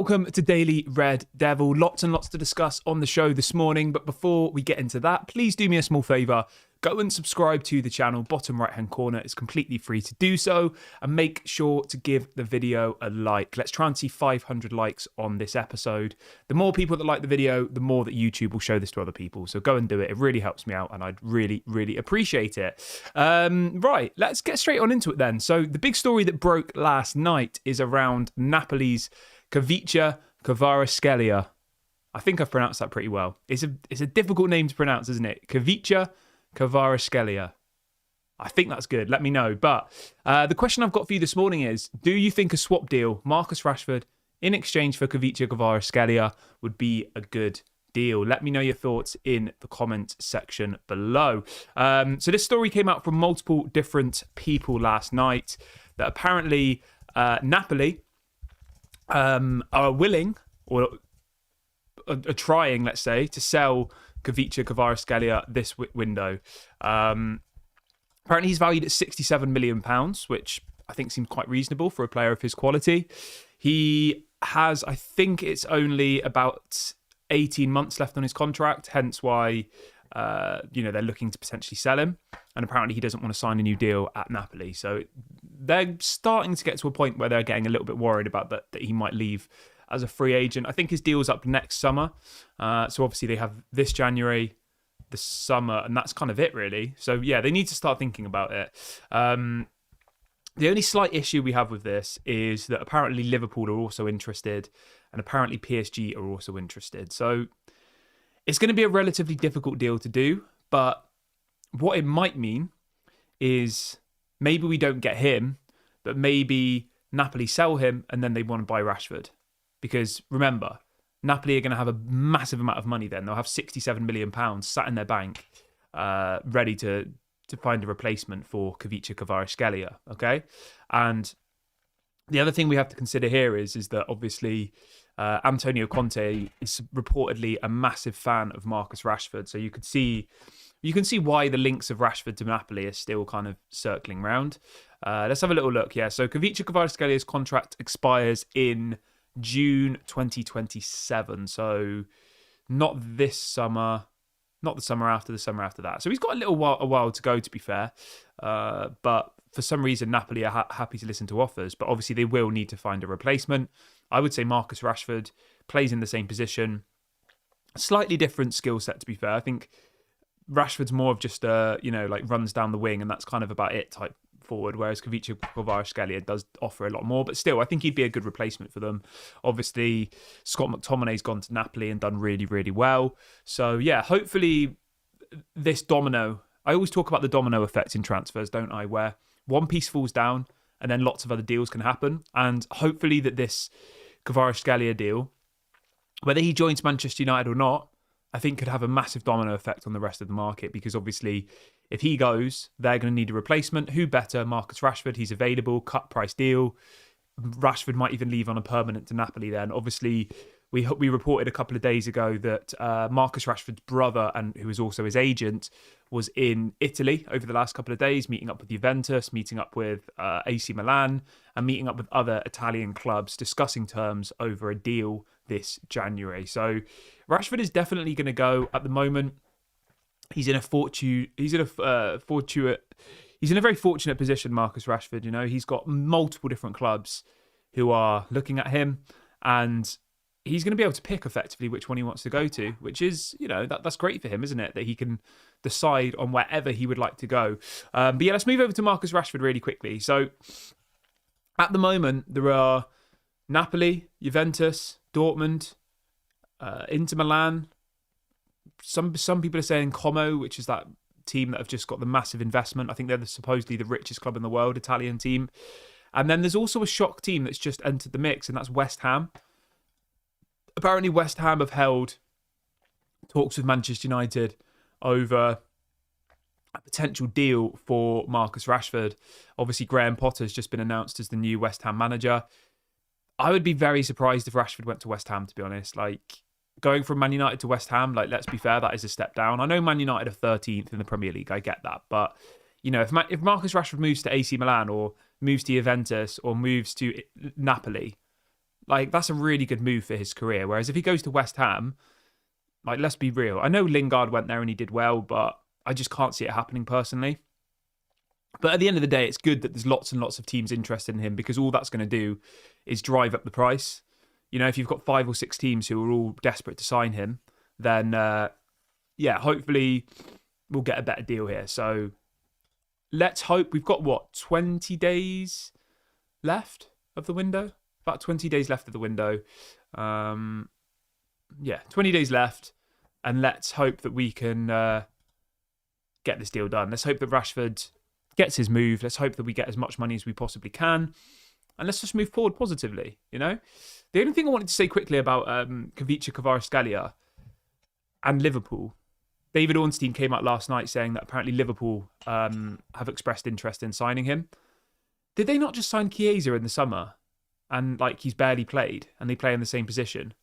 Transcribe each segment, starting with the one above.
Welcome to Daily Red Devil. Lots and lots to discuss on the show this morning. But before we get into that, please do me a small favour. Go and subscribe to the channel. Bottom right hand corner. It's completely free to do so. And make sure to give the video a like. Let's try and see 500 likes on this episode. The more people that like the video, the more that YouTube will show this to other people. So go and do it. It really helps me out and I'd really, really appreciate it. Right, let's get straight on into it then. So the big story that broke last night is around Napoli's Khvicha Kvaratskhelia. I think I've pronounced that pretty well. It's a difficult name to pronounce, isn't it? Khvicha Kvaratskhelia. I think that's good. Let me know. But the question I've got for you this morning is, do you think a swap deal, Marcus Rashford, in exchange for Khvicha Kvaratskhelia, would be a good deal? Let me know your thoughts in the comment section below. So this story came out from multiple different people last night that apparently Napoli are willing or are trying, let's say, to sell Khvicha Kvaratskhelia this window. Apparently he's valued at £67 million, which I think seems quite reasonable for a player of his quality. He has, I think it's only about 18 months left on his contract, hence why they're looking to potentially sell him. And apparently he doesn't want to sign a new deal at Napoli. So they're starting to get to a point where they're getting a little bit worried about that he might leave as a free agent. I think his deal's up next summer. So obviously they have this January, the summer, and that's kind of it really. So yeah, they need to start thinking about it. The only slight issue we have with this is that apparently Liverpool are also interested and apparently PSG are also interested. So it's going to be a relatively difficult deal to do, but what it might mean is maybe we don't get him, but maybe Napoli sell him and then they want to buy Rashford. Because remember, Napoli are going to have a massive amount of money then. They'll have £67 million sat in their bank, ready to find a replacement for Khvicha Kvaratskhelia, okay? And the other thing we have to consider here is that obviously Antonio Conte is reportedly a massive fan of Marcus Rashford. So you can see why the links of Rashford to Napoli are still kind of circling around. Let's have a little look. Yeah, so Khvicha Kvaratskelia's contract expires in June 2027. So not this summer, not the summer after, the summer after that. So he's got a while to go, to be fair. But for some reason, Napoli are happy to listen to offers. But obviously, they will need to find a replacement. I would say Marcus Rashford plays in the same position. Slightly different skill set, to be fair. I think Rashford's more of just runs down the wing, and that's kind of about it type forward, whereas Khvicha Kvaratskhelia does offer a lot more. But still, I think he'd be a good replacement for them. Obviously, Scott McTominay's gone to Napoli and done really, really well. So yeah, hopefully this domino, I always talk about the domino effect in transfers, don't I, where one piece falls down and then lots of other deals can happen. And hopefully that this Kvaratskhelia deal, whether he joins Manchester United or not, I think could have a massive domino effect on the rest of the market, because obviously if he goes, they're going to need a replacement. Who better? Marcus Rashford. He's available, cut price deal. Rashford might even leave on a permanent to Napoli then. Obviously, we reported a couple of days ago that Marcus Rashford's brother, and who is also his agent, was in Italy over the last couple of days, meeting up with Juventus, meeting up with AC Milan, and meeting up with other Italian clubs, discussing terms over a deal this January. So Rashford is definitely going to go. At the moment, he's in a very fortunate position, Marcus Rashford. You know, he's got multiple different clubs who are looking at him, and he's going to be able to pick effectively which one he wants to go to, which is, that's great for him, isn't it? That he can decide on wherever he would like to go. But yeah, let's move over to Marcus Rashford really quickly. So at the moment, there are Napoli, Juventus, Dortmund, Inter Milan. Some people are saying Como, which is that team that have just got the massive investment. I think they're supposedly the richest club in the world, Italian team. And then there's also a shock team that's just entered the mix, and that's West Ham. Apparently West Ham have held talks with Manchester United over a potential deal for Marcus Rashford. Obviously, Graham Potter's just been announced as the new West Ham manager. I would be very surprised if Rashford went to West Ham, to be honest. Like, going from Man United to West Ham, let's be fair, that is a step down. I know Man United are 13th in the Premier League, I get that. But, if Marcus Rashford moves to AC Milan or moves to Juventus or moves to Napoli, Like, that's a really good move for his career. Whereas if he goes to West Ham, like, let's be real. I know Lingard went there and he did well, but I just can't see it happening personally. But at the end of the day, it's good that there's lots and lots of teams interested in him, because all that's going to do is drive up the price. You know, if you've got 5 or 6 teams who are all desperate to sign him, then, hopefully we'll get a better deal here. So let's hope. We've got, 20 days left of the window? About 20 days left of the window. 20 days left. And let's hope that we can get this deal done. Let's hope that Rashford gets his move. Let's hope that we get as much money as we possibly can. And let's just move forward positively, you know? The only thing I wanted to say quickly about Khvicha, Kvaratskhelia and Liverpool. David Ornstein came out last night saying that apparently Liverpool have expressed interest in signing him. Did they not just sign Chiesa in the summer? And, like, he's barely played and they play in the same position?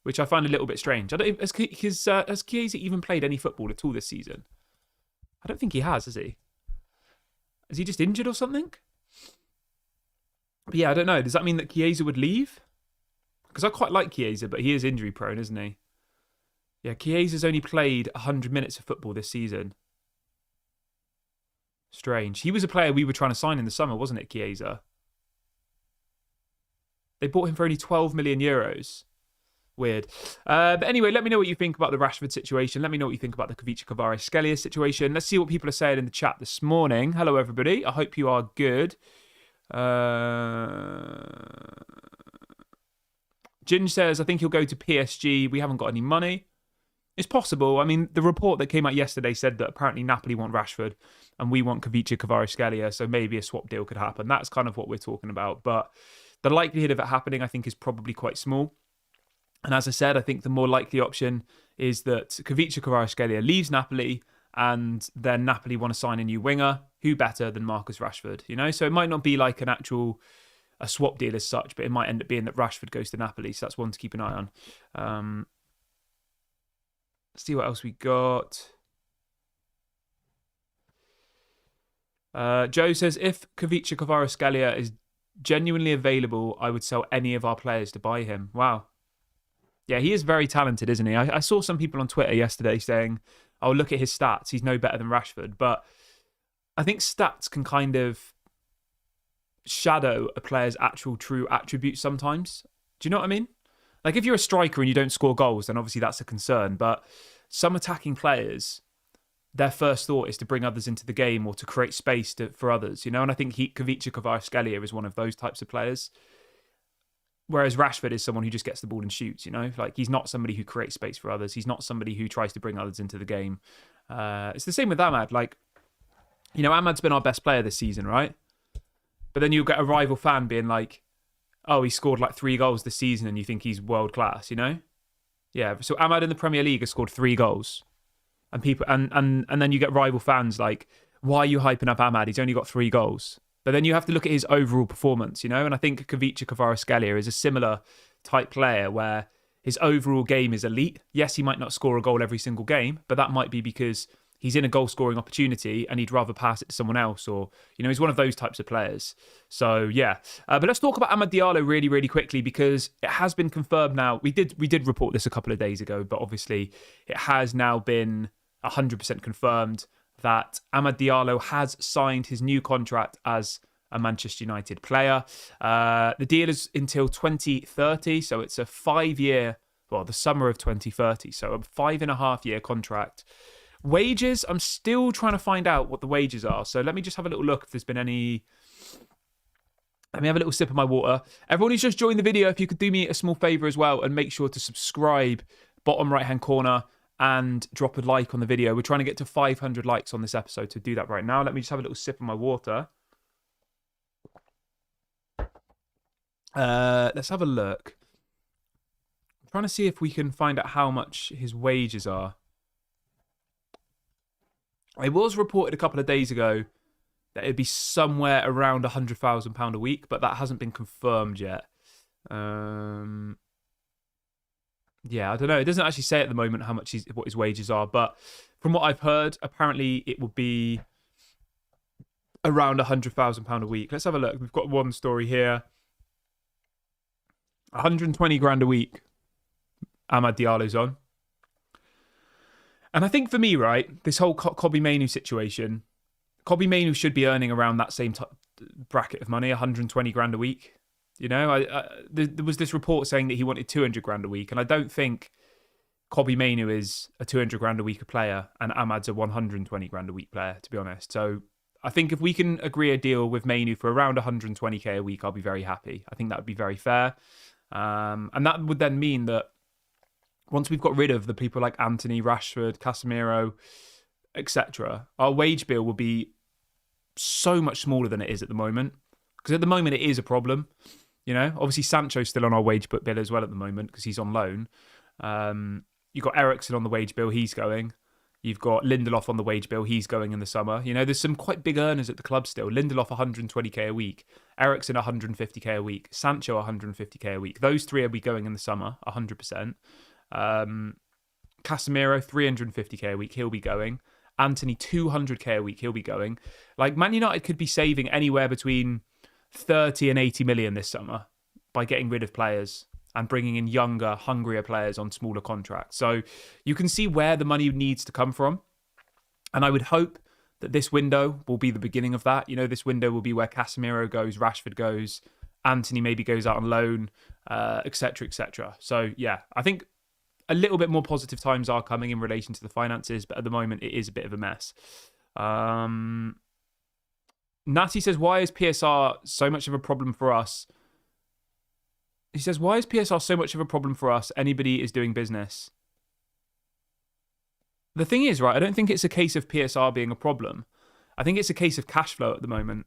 Which I find a little bit strange. Has Chiesa even played any football at all this season? I don't think he has he? Is he just injured or something? But yeah, I don't know. Does that mean that Chiesa would leave? Because I quite like Chiesa, but he is injury prone, isn't he? Yeah, Chiesa's only played 100 minutes of football this season. Strange. He was a player we were trying to sign in the summer, wasn't it, Chiesa? They bought him for only 12 million euros. Weird. But anyway, let me know what you think about the Rashford situation. Let me know what you think about the Khvicha Kvaratskhelia situation. Let's see what people are saying in the chat this morning. Hello, everybody. I hope you are good. Ginge says, I think he'll go to PSG. We haven't got any money. It's possible. I mean, the report that came out yesterday said that apparently Napoli want Rashford and we want Khvicha Kvaratskhelia, so maybe a swap deal could happen. That's kind of what we're talking about. But the likelihood of it happening, I think, is probably quite small. And as I said, I think the more likely option is that Khvicha Kvaratskhelia leaves Napoli and then Napoli want to sign a new winger. Who better than Marcus Rashford, you know? So it might not be like a swap deal as such, but it might end up being that Rashford goes to Napoli. So that's one to keep an eye on. Let's see what else we got. Joe says, if Khvicha Kvaratskhelia is genuinely available, I would sell any of our players to buy him. Wow. Yeah, he is very talented, isn't he? I saw some people on Twitter yesterday saying, oh, look at his stats. He's no better than Rashford. But I think stats can kind of shadow a player's actual true attributes sometimes. Do you know what I mean? Like, if you're a striker and you don't score goals, then obviously that's a concern. But some attacking players, their first thought is to bring others into the game or to create space for others, you know? And I think Khvicha Kvaratskhelia is one of those types of players. Whereas Rashford is someone who just gets the ball and shoots, you know? Like, he's not somebody who creates space for others. He's not somebody who tries to bring others into the game. It's the same with Ahmad. Like, you know, Ahmad's been our best player this season, right? But then you'll get a rival fan being like, oh, he scored like 3 goals this season and you think he's world class, you know? Yeah, so Ahmad in the Premier League has scored 3 goals. And people and then you get rival fans like, why are you hyping up Ahmad? He's only got 3 goals. But then you have to look at his overall performance, you know? And I think Khvicha Kvaratskhelia is a similar type player where his overall game is elite. Yes, he might not score a goal every single game, but that might be because he's in a goal-scoring opportunity and he'd rather pass it to someone else, or, you know, he's one of those types of players. So, yeah. But let's talk about Amad Diallo really, really quickly, because it has been confirmed now. We did report this a couple of days ago, but obviously it has now been 100% confirmed that Amad Diallo has signed his new contract as a Manchester United player. The deal is until 2030, so it's a 5-year, well, the summer of 2030, so a 5.5-year contract. Wages, I'm still trying to find out what the wages are. So let me just have a little look if there's been any. Let me have a little sip of my water. Everyone who's just joined the video, if you could do me a small favour as well and make sure to subscribe, bottom right-hand corner, and drop a like on the video. We're trying to get to 500 likes on this episode, to do that right now. Let me just have a little sip of my water. Let's have a look. I'm trying to see if we can find out how much his wages are. It was reported a couple of days ago that it'd be somewhere around £100,000 a week, but that hasn't been confirmed yet. Yeah, I don't know. It doesn't actually say at the moment how much what his wages are, but from what I've heard, apparently it would be around £100,000 a week. Let's have a look. We've got one story here. 120 grand a week Amad Diallo's on. And I think for me, right, this whole Kobbie Mainoo situation, Kobbie Mainoo should be earning around that same bracket of money, 120 grand a week. You know, there was this report saying that he wanted 200 grand a week, and I don't think Kobbie Mainoo is a 200 grand a week player and Amad's a 120 grand a week player, to be honest. So I think if we can agree a deal with Mainoo for around 120k a week, I'll be very happy. I think that would be very fair. And that would then mean that once we've got rid of the people like Antony, Rashford, Casemiro, etc., our wage bill will be so much smaller than it is at the moment. Because at the moment it is a problem. You know, obviously Sancho's still on our wage bill as well at the moment because he's on loan. You've got Eriksen on the wage bill, he's going. You've got Lindelof on the wage bill, he's going in the summer. You know, there's some quite big earners at the club still. Lindelof 120k a week, Eriksen 150k a week, Sancho 150k a week. Those three will be going in the summer, 100%. Casemiro 350k a week, he'll be going. Antony 200k a week, he'll be going. Like, Man United could be saving anywhere between 30 and 80 million this summer by getting rid of players and bringing in younger, hungrier players on smaller contracts. So you can see where the money needs to come from. And I would hope that this window will be the beginning of that. You know, this window will be where Casemiro goes, Rashford goes, Antony maybe goes out on loan, etc., etc. So yeah, I think a little bit more positive times are coming in relation to the finances, but at the moment it is a bit of a mess. Natty says, why is PSR so much of a problem for us? He says, why is PSR so much of a problem for us? Anybody is doing business. The thing is, right, I don't think it's a case of PSR being a problem. I think it's a case of cash flow at the moment.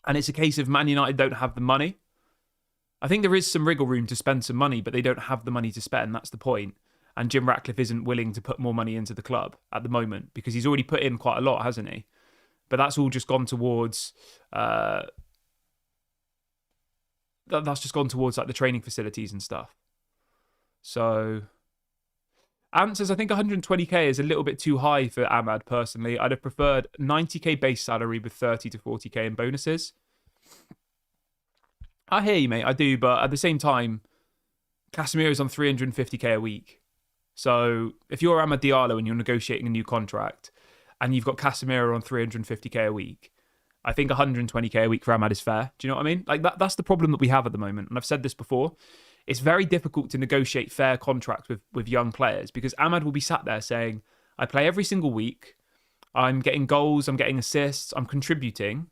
And it's a case of Man United don't have the money. I think there is some wriggle room to spend some money, but they don't have the money to spend. That's the point. And Jim Ratcliffe isn't willing to put more money into the club at the moment because he's already put in quite a lot, hasn't he? But that's all just gone towards... that's just gone towards like the training facilities and stuff. So... Ant says, I think 120k is a little bit too high for Amad, personally. I'd have preferred 90k base salary with 30 to 40k in bonuses. I hear you, mate. I do. But at the same time, Casemiro's on 350k a week. So if you're Amad Diallo and you're negotiating a new contract and you've got Casemiro on 350k a week, I think 120k a week for Amad is fair. Do you know what I mean? Like that's the problem that we have at the moment. And I've said this before. It's very difficult to negotiate fair contracts with young players because Amad will be sat there saying, I play every single week. I'm getting goals. I'm getting assists. I'm contributing.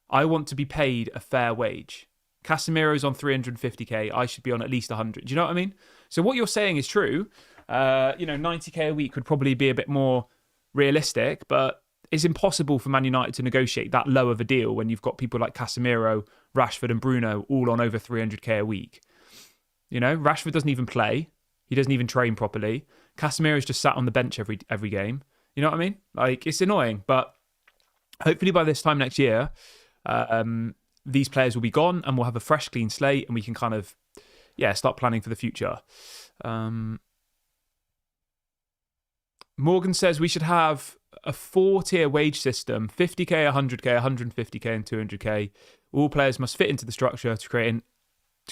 I want to be paid a fair wage. Casemiro's on 350k. I should be on at least 100. Do you know what I mean? So what you're saying is true. 90k a week would probably be a bit more realistic, but it's impossible for Man United to negotiate that low of a deal when you've got people like Casemiro, Rashford and Bruno all on over 300k a week. You know, Rashford doesn't even play. He doesn't even train properly. Casemiro's just sat on the bench every game. You know what I mean? Like, it's annoying, but hopefully by this time next year, these players will be gone and we'll have a fresh, clean slate and we can kind of, start planning for the future. Morgan says we should have a 4-tier wage system, 50k, 100k, 150k and 200k. All players must fit into the structure to create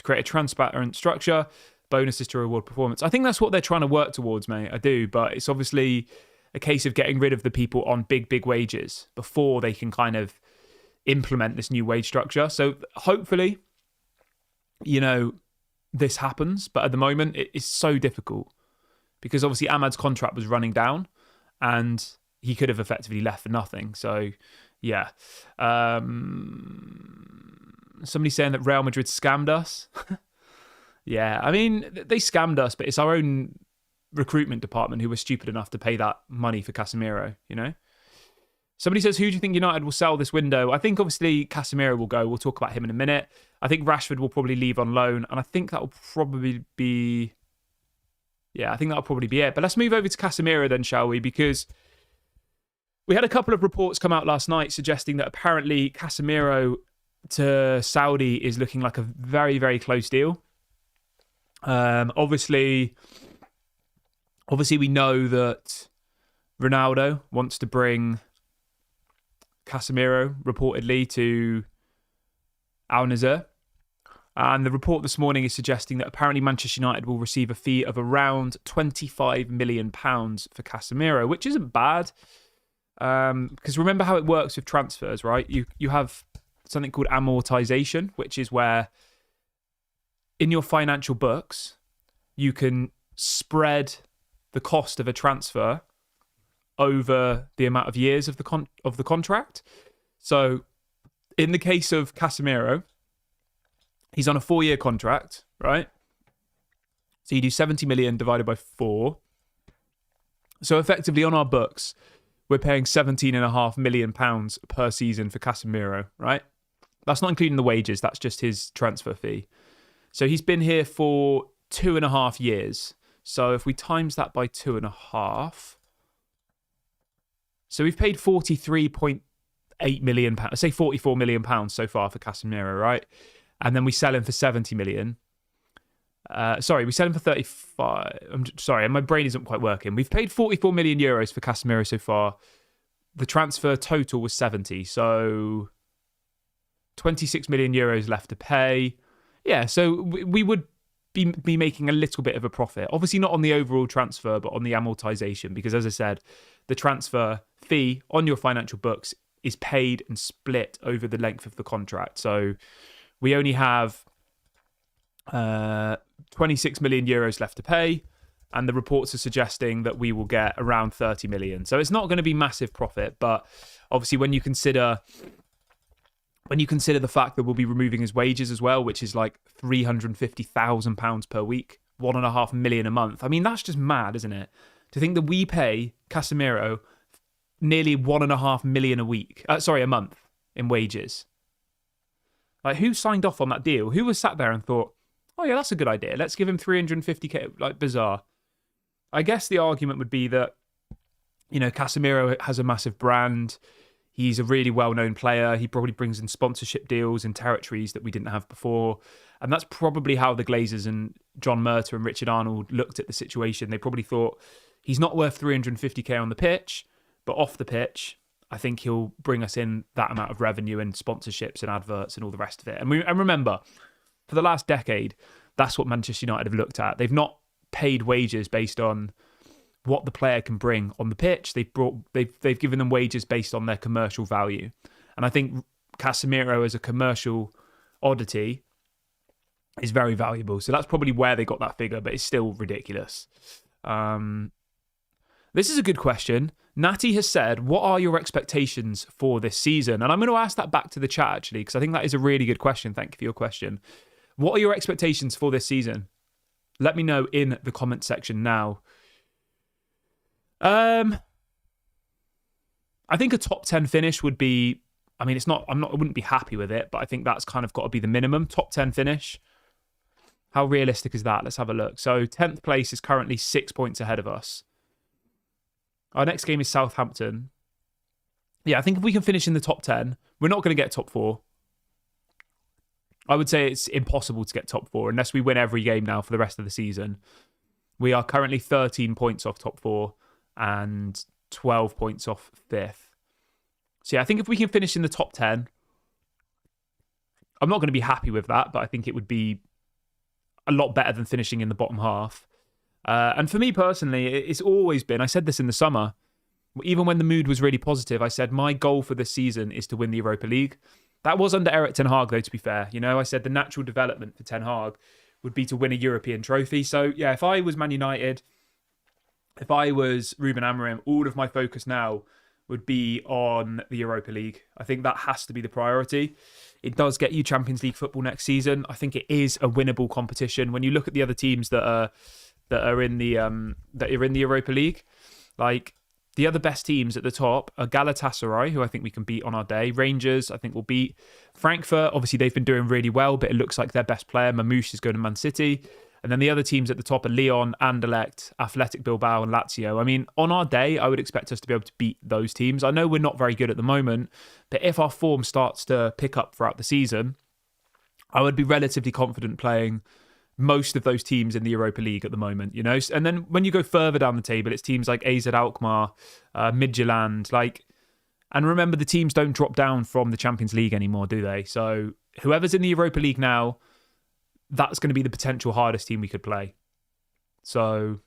a transparent structure, bonuses to reward performance. I think that's what they're trying to work towards, mate. I do, but it's obviously a case of getting rid of the people on big wages before they can kind of implement this new wage structure. So hopefully, this happens. But at the moment, it is so difficult because obviously Amad's contract was running down and he could have effectively left for nothing. So, yeah. Somebody's saying that Real Madrid scammed us. Yeah, I mean, they scammed us, but it's our own recruitment department who were stupid enough to pay that money for Casemiro, you know? Somebody says, who do you think United will sell this window? I think obviously Casemiro will go. We'll talk about him in a minute. I think Rashford will probably leave on loan, and I think that will probably be... Yeah, I think that'll probably be it. But let's move over to Casemiro then, shall we? Because we had a couple of reports come out last night suggesting that apparently Casemiro to Saudi is looking like a very, very close deal. Obviously we know that Ronaldo wants to bring Casemiro reportedly to Al Nassr. And the report this morning is suggesting that apparently Manchester United will receive a fee of around £25 million for Casemiro, which isn't bad. Because remember how it works with transfers, right? You have something called amortization, which is where in your financial books, you can spread the cost of a transfer over the amount of years of the contract. So in the case of Casemiro, he's on a 4-year contract, right? So you do 70 million divided by 4. So effectively on our books, we're paying £17.5 million per season for Casemiro, right? That's not including the wages. That's just his transfer fee. So he's been here for 2.5 years. So if we times that by 2.5, so we've paid £43.8 million, say £44 million so far for Casemiro, right? And then we sell him for 70 million. We sell him for 35. I'm sorry, my brain isn't quite working. We've paid 44 million euros for Casemiro so far. The transfer total was 70. So 26 million euros left to pay. Yeah, so we would be making a little bit of a profit. Obviously not on the overall transfer, but on the amortization. Because as I said, the transfer fee on your financial books is paid and split over the length of the contract. So we only have 26 million euros left to pay, and the reports are suggesting that we will get around 30 million. So it's not going to be massive profit, but obviously when you consider the fact that we'll be removing his wages as well, which is like £350,000 per week, 1.5 million a month. I mean, that's just mad, isn't it? To think that we pay Casemiro nearly 1.5 million a month in wages. Like, who signed off on that deal? Who was sat there and thought, oh yeah, that's a good idea. Let's give him 350k. Like, bizarre. I guess the argument would be that, you know, Casemiro has a massive brand. He's a really well-known player. He probably brings in sponsorship deals in territories that we didn't have before. And that's probably how the Glazers and John Murtaugh and Richard Arnold looked at the situation. They probably thought, he's not worth 350k on the pitch, but off the pitch, I think he'll bring us in that amount of revenue and sponsorships and adverts and all the rest of it. And remember, for the last decade, that's what Manchester United have looked at. They've not paid wages based on what the player can bring on the pitch. They've given them wages based on their commercial value. And I think Casemiro as a commercial oddity is very valuable. So that's probably where they got that figure, but it's still ridiculous. This is a good question. Natty has said, what are your expectations for this season? And I'm going to ask that back to the chat, actually, because I think that is a really good question. Thank you for your question. What are your expectations for this season? Let me know in the comment section now. I think a top 10 finish would be, I mean, I wouldn't be happy with it, but I think that's kind of got to be the minimum. Top 10 finish. How realistic is that? Let's have a look. So 10th place is currently 6 points ahead of us. Our next game is Southampton. Yeah, I think if we can finish in the top 10, we're not going to get top 4. I would say it's impossible to get top 4 unless we win every game now for the rest of the season. We are currently 13 points off top 4 and 12 points off 5th. So yeah, I think if we can finish in the top 10, I'm not going to be happy with that, but I think it would be a lot better than finishing in the bottom half. And for me personally, it's always been, I said this in the summer, even when the mood was really positive, I said my goal for this season is to win the Europa League. That was under Erik Ten Hag, though, to be fair. You know, I said the natural development for Ten Hag would be to win a European trophy. So, yeah, if I was Man United, if I was Ruben Amorim, all of my focus now would be on the Europa League. I think that has to be the priority. It does get you Champions League football next season. I think it is a winnable competition. When you look at the other teams that are in the Europa League, like the other best teams at the top are Galatasaray, who I think we can beat on our day. Rangers, I think we'll beat. Frankfurt, obviously they've been doing really well, but it looks like their best player, Mamouche, is going to Man City. And then the other teams at the top are Lyon, Anderlecht, Athletic Bilbao and Lazio. I mean, on our day, I would expect us to be able to beat those teams. I know we're not very good at the moment, but if our form starts to pick up throughout the season, I would be relatively confident playing most of those teams in the Europa League at the moment, you know? And then when you go further down the table, it's teams like AZ Alkmaar, Midtjylland, and remember the teams don't drop down from the Champions League anymore, do they? So whoever's in the Europa League now, that's going to be the potential hardest team we could play. So,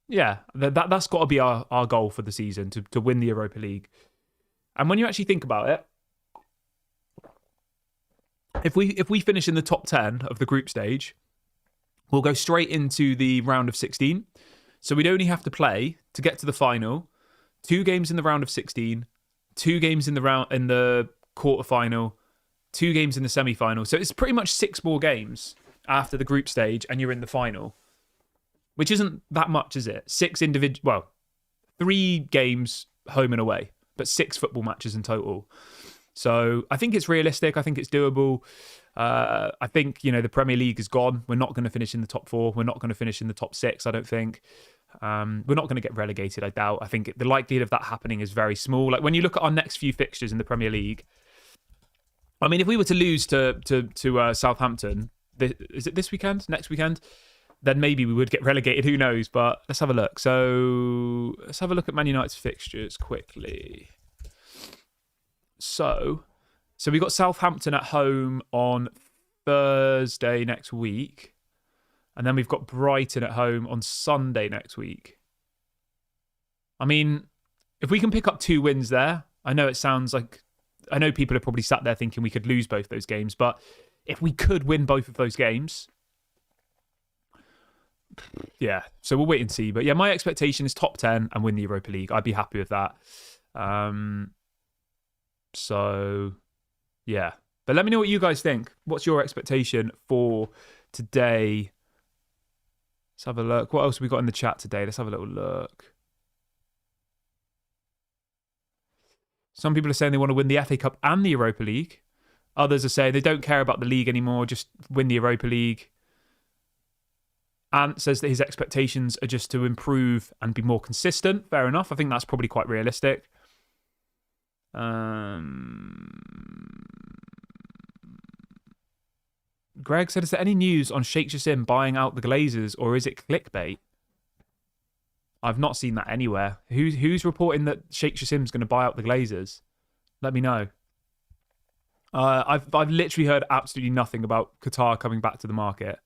yeah, that's got to be our goal for the season, to win the Europa League. And when you actually think about it, if we finish in the top 10 of the group stage, we'll go straight into the round of 16. So we'd only have to play to get to the final 2 games in the round of 16, 2 games in the quarterfinal, 2 games in the semi-final. So it's pretty much 6 more games after the group stage and you're in the final, which isn't that much, is it? 3 games home and away, but 6 football matches in total. So I think it's realistic. I think it's doable. I think, the Premier League is gone. We're not going to finish in the top 4. We're not going to finish in the top 6, I don't think. We're not going to get relegated, I doubt. I think the likelihood of that happening is very small. Like when you look at our next few fixtures in the Premier League, I mean, if we were to lose to Southampton, is it this weekend? Next weekend? Then maybe we would get relegated. Who knows? But let's have a look. So let's have a look at Man United's fixtures quickly. So we got Southampton at home on Thursday next week. And then we've got Brighton at home on Sunday next week. I mean, if we can pick up 2 wins there, I know people are probably sat there thinking we could lose both those games, but if we could win both of those games, yeah, so we'll wait and see. But yeah, my expectation is top 10 and win the Europa League. I'd be happy with that. So, yeah. But let me know what you guys think. What's your expectation for today? Let's have a look. What else have we got in the chat today? Let's have a little look. Some people are saying they want to win the FA Cup and the Europa League. Others are saying they don't care about the league anymore, just win the Europa League. Ant says that his expectations are just to improve and be more consistent. Fair enough. I think that's probably quite realistic. Greg said, is there any news on Sheikh Jassim buying out the Glazers, or is it clickbait? I've not seen that anywhere. Who's reporting that Sheikh Jassim's going to buy out the Glazers? Let me know. I've literally heard absolutely nothing about Qatar coming back to the market.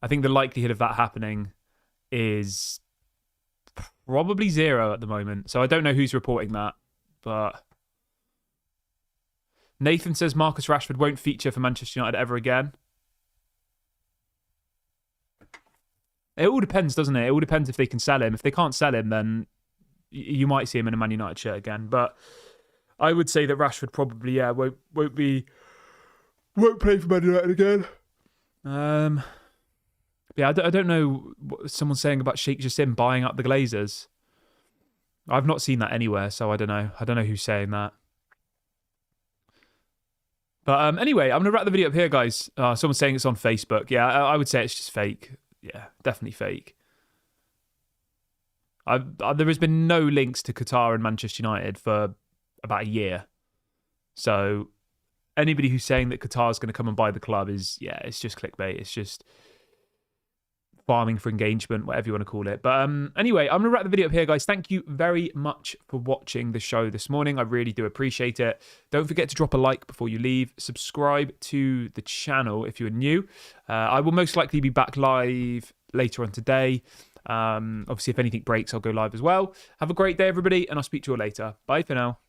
I think the likelihood of that happening is probably 0 at the moment. So I don't know who's reporting that, but Nathan says Marcus Rashford won't feature for Manchester United ever again. It all depends, doesn't it? It all depends if they can sell him. If they can't sell him, then you might see him in a Man United shirt again. But I would say that Rashford probably, won't play for Man United again. Yeah, I don't know what someone's saying about Sheikh Jassim buying up the Glazers. I've not seen that anywhere, so I don't know. I don't know who's saying that. But anyway, I'm going to wrap the video up here, guys. Someone's saying it's on Facebook. Yeah, I would say it's just fake. Yeah, definitely fake. There has been no links to Qatar and Manchester United for about a year. So anybody who's saying that Qatar is going to come and buy the club it's just clickbait. It's just farming for engagement, whatever you want to call it. But anyway, I'm going to wrap the video up here, guys. Thank you very much for watching the show this morning. I really do appreciate it. Don't forget to drop a like before you leave. Subscribe to the channel if you're new. I will most likely be back live later on today. Obviously, if anything breaks, I'll go live as well. Have a great day, everybody, and I'll speak to you all later. Bye for now.